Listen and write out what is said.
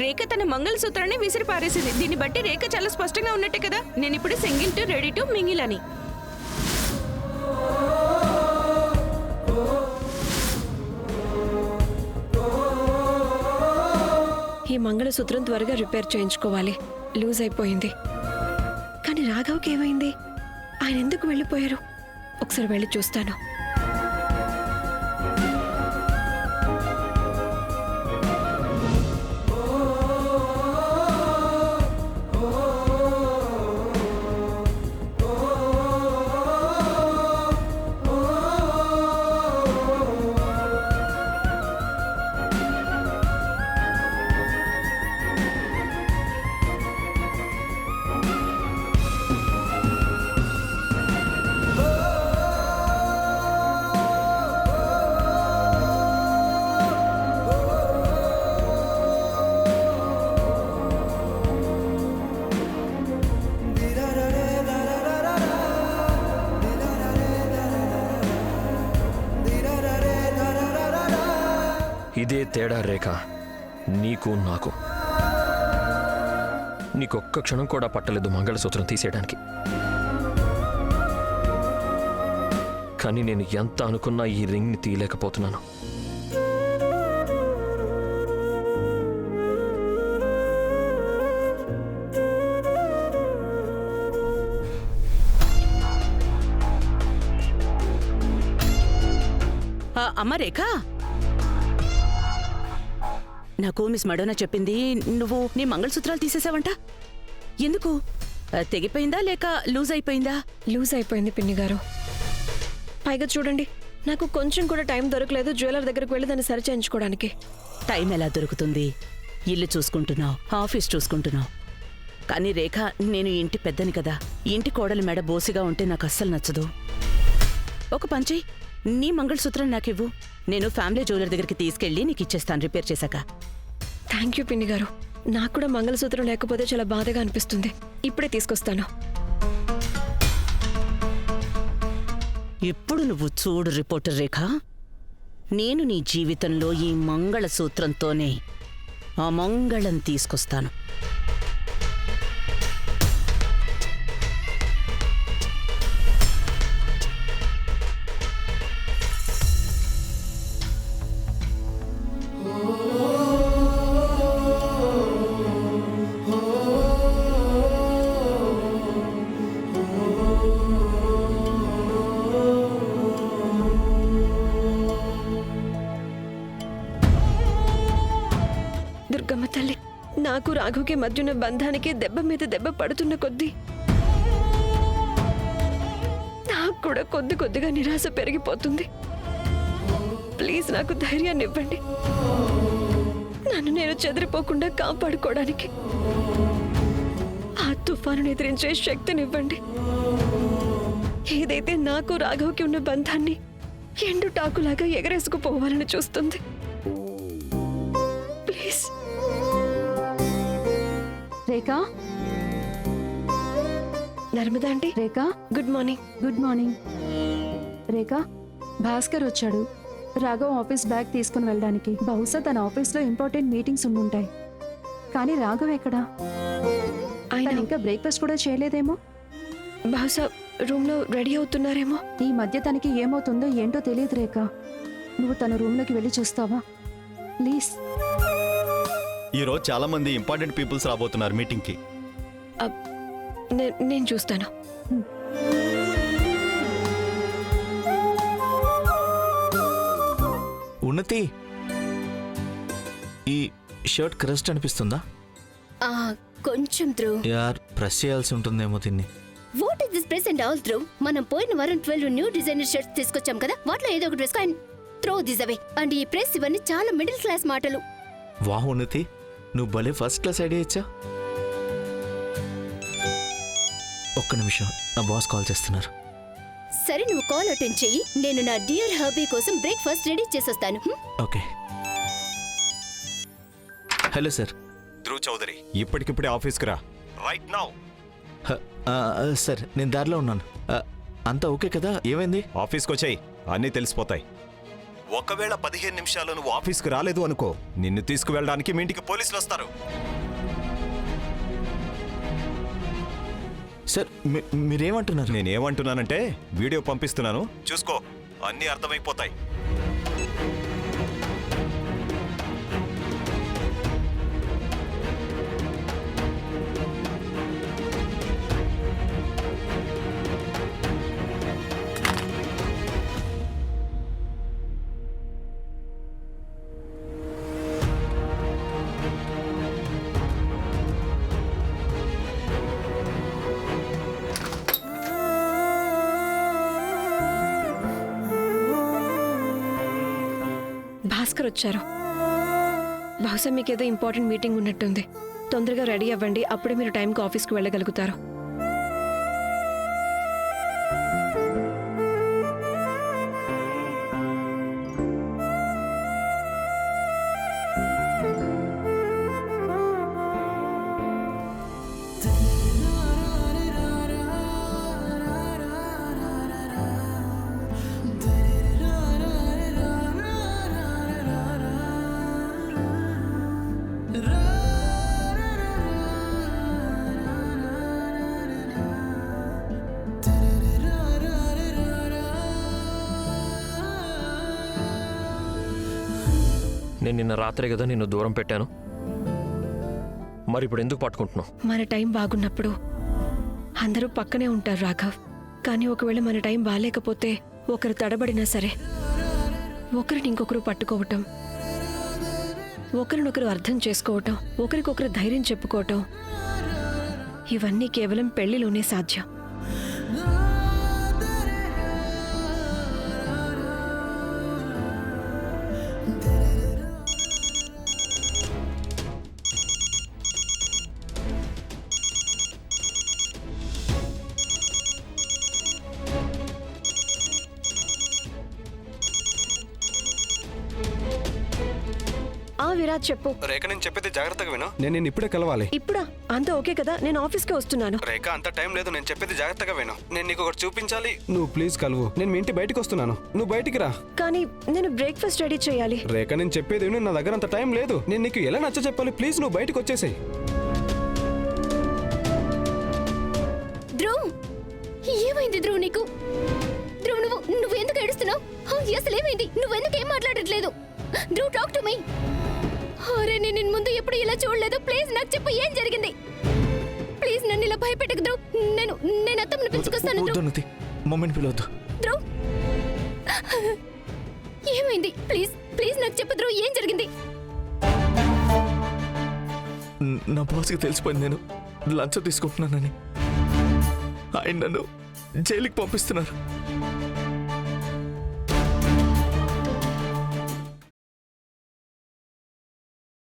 రేఖ తన మంగళసూత్రాన్ని విసిరి పారేసింది. దీన్ని బట్టి రేఖ చాలా స్పష్టంగా ఉన్నట్టే కదా నేను ఇప్పుడు single to ready to mingle అని. ఈ మంగళసూత్రం త్వరగా రిపేర్ చేయించుకోవాలి, లూజ్ అయిపోయింది. కానీ రాఘవ్కి ఏమైంది? ఆయన ఎందుకు వెళ్ళిపోయారు? ఒకసారి వెళ్ళి చూస్తాను. ఇదే తేడా రేఖ, నీకు నాకు. నీకొక్క క్షణం కూడా పట్టలేదు మంగళసూత్రం తీసేయడానికి. కానీ నేను ఎంత అనుకున్నా ఈ రింగ్ని తీయలేకపోతున్నాను. అమ్మ రేఖ, నాకు మిస్ మడోనా చెప్పింది నువ్వు నీ మంగళసూత్రాలు తీసేసావంట. ఎందుకు? తెగిపోయిందా లేక లూజ్ అయిపోయిందా? లూజ్ అయిపోయింది పిన్ని గారు. పైగా చూడండి, నాకు కొంచెం కూడా టైం దొరకలేదు జ్యువెలర్ దగ్గరకు వెళ్ళి దాన్ని సరి చేయించుకోవడానికి. టైం ఎలా దొరుకుతుంది? ఇల్లు చూసుకుంటున్నావు, ఆఫీస్ చూసుకుంటున్నావు. కానీ రేఖ, నేను ఇంటి పెద్దని కదా, ఇంటి కోడలి మెడ బోసిగా ఉంటే నాకు అస్సలు నచ్చదు. ఒక పంచి, నీ మంగళసూత్రం నాకివ్వు, నేను ఫ్యామిలీ జ్యువెలర్ దగ్గరికి తీసుకెళ్ళి నీకు ఇచ్చేస్తాను రిపేర్ చేశాక. థ్యాంక్ యూ పిన్ని గారు. నాకు కూడా మంగళసూత్రం లేకపోతే చాలా బాధగా అనిపిస్తుంది. ఇప్పుడే తీసుకొస్తాను. ఇప్పుడు నువ్వు చూడు రిపోర్టర్ రేఖ, నేను నీ జీవితంలో ఈ మంగళసూత్రంతోనే ఆ మంగళం తీసుకొస్తాను. దుర్గమ్మ తల్లి, నాకు రాఘవ్కి మధ్యున్న బంధానికి దెబ్బ మీద దెబ్బ పడుతున్న కొద్దీ నాకు కూడా కొద్ది కొద్దిగా నిరాశ పెరిగిపోతుంది. ప్లీజ్ నాకు ధైర్యాన్ని ఇవ్వండి. నన్ను నేను చెదిరిపోకుండా కాపాడుకోవడానికి ఆ తుఫాను ఎదిరించే శక్తినివ్వండి. ఏదైతే నాకు రాఘవ్కి ఉన్న బంధాన్ని ఎండు టాకులాగా ఎగరేసుకుపోవాలని చూస్తుంది. Please. Rekha, Narmada aunty. Rekha, good morning. Good morning. Rekha, Bhaskar వచ్చాడు రాఘవ్ ఆఫీస్ బ్యాగ్ తీసుకుని వెళ్ళడానికి. బహుశా తన ఆఫీస్లో ఇంపార్టెంట్ మీటింగ్స్ ఉండుంటాయి. కానీ రాఘవ్ ఎక్కడా? ఆయన ఇంకా బ్రేక్ఫాస్ట్ కూడా చేయలేదేమో. బహుశా రూమ్ లో రెడీ అవుతున్నారేమో. ఈ మధ్య తనకి ఏమవుతుందో ఏంటో తెలియదు రేఖ. నువ్వు తన రూమ్లోకి వెళ్ళి చూస్తావా ప్లీజ్? ఈరోజు చాలా మంది ఇంపార్టెంట్ పీపుల్స్ రాబోతున్నారు మీటింగ్కి. నేను చూస్తాను. ఉన్నతి, ఈ షర్ట్ క్రస్ట్ అనిపిస్తుందా? కొంచెం త్రూ. యార్, ప్రెస్ చేయాల్సి ఉంటుందేమో దీన్ని. What is this press and all through? మనం పోయిన వారం 12 న్యూ డిజైనర్ షర్ట్స్ తీసుకొచ్చాం కదా, వాటిలో ఏదో ఒక dress and throw this away. And ఈ ప్రెస్ ఇవన్నీ చాలా మిడిల్ క్లాస్ మాటలు. వాహ్ ఉన్నతి, నువ్వు భలే ఫస్ట్ క్లాస్ ఐడియా ఇచ్చా. ఒక్క నిమిషం, నా బాస్ కాల్ చేస్తున్నారు. సరే, నువ్వు కాల్ అటెండ్ చెయ్యి. నేను నా డియర్ హబీ కోసం బ్రేక్ఫాస్ట్ రెడీ చేసొస్తాను. Okay. Hello sir. Dhruv Chaudhary, ఇప్పటికిప్పుడే ఆఫీస్కి రా, రైట్ నౌ. సార్, నేను దారిలో ఉన్నాను. అంతా ఓకే కదా? ఏమైంది? ఆఫీస్కి వచ్చాయి, అన్నీ తెలిసిపోతాయి. ఒకవేళ 15 నిమిషాలు నువ్వు ఆఫీస్కి రాలేదు అనుకో, నిన్ను తీసుకువెళ్ళడానికి మీ ఇంటికి పోలీసులు వస్తారు. సార్ మీరేమంటున్నారు? నేనేమంటున్నానంటే వీడియో పంపిస్తున్నాను, చూసుకో, అన్నీ అర్థమైపోతాయి. భాస్కర్ వచ్చారు. బహుశా మీకేదో ఇంపార్టెంట్ మీటింగ్ ఉన్నట్టుంది. తొందరగా రెడీ అవ్వండి, అప్పుడే మీరు టైంకి ఆఫీస్కి వెళ్ళగలుగుతారు. నేను నిన్న రాత్రే కదా నిన్ను దూరం పెట్టాను, మరి ఇప్పుడు ఎందుకు పట్టుకుంటున్నావు? మన టైం బాగున్నప్పుడు అందరూ పక్కనే ఉంటారు రాఘవ్. కానీ ఒకవేళ మన టైం బాగాలేకపోతే ఒకరు తడబడినా సరే ఒకరిని ఇంకొకరు పట్టుకోవటం, ఒకరినొకరు అర్థం చేసుకోవటం, ఒకరికొకరు ధైర్యం చెప్పుకోవటం, ఇవన్నీ కేవలం పెళ్లిలోనే సాధ్యం. విరాజ్ చెప్పు. రేఖ, నేను చెప్పేది జాగ్రత్తగా విను. నేను ఇప్పుడే కలవాలి. ఇప్పుడా? అంతా ఓకే కదా? నేను ఆఫీస్కి వస్తున్నాను. రేఖ, అంత టైం లేదు. నేను చెప్పేది జాగ్రత్తగా విను. నేను నీకు ఒకటి చూపించాలి. నువ్వు ప్లీజ్ కలువు. నేను మీ ఇంటి బయటికి వస్తున్నాను, నువ్వు బయటికి రా. కానీ నేను బ్రేక్ఫాస్ట్ రెడీ చేయాలి. రేఖ, నేను చెప్పేది విను. నా దగ్గర అంత టైం లేదు. నేను నీకు ఎలా నచ్చ చెప్పాలి? ప్లీజ్ నువ్వు బయటికి వచ్చేసేయ్. ధ్రువ్, ఏమైంది ధ్రువ్ నీకు? ధ్రువ్, నువ్వు ఎందుకు ఏడుస్తున్నావు? అసలు ఏమైంది? నువ్వెందుకు ఏం మాట్లాడట్లేదు? Dhruv, talk to me. అరే, నేను ముందు ఎప్పుడు ఇలా చూడలేదు. ప్లీజ్ నాకు చెప్పు, ఏం జరిగింది? ప్లీజ్ నన్ను ఇలా భయపెట్టకు ధ్రువ్. నేను అత్తమ్మని పిలుచుకొస్తాను ధ్రువ్. మమ్మీని పిలవద్దు. ధ్రువ్, ఏమైంది? ప్లీజ్ నాకు చెప్పు ధ్రువ్, ఏం జరిగింది? నా బాస్కి తెలిసిపోయింది నేను లంచం తీసుకుంటున్నానని. ఆయన నన్ను జైలుకి పంపిస్తున్నారు.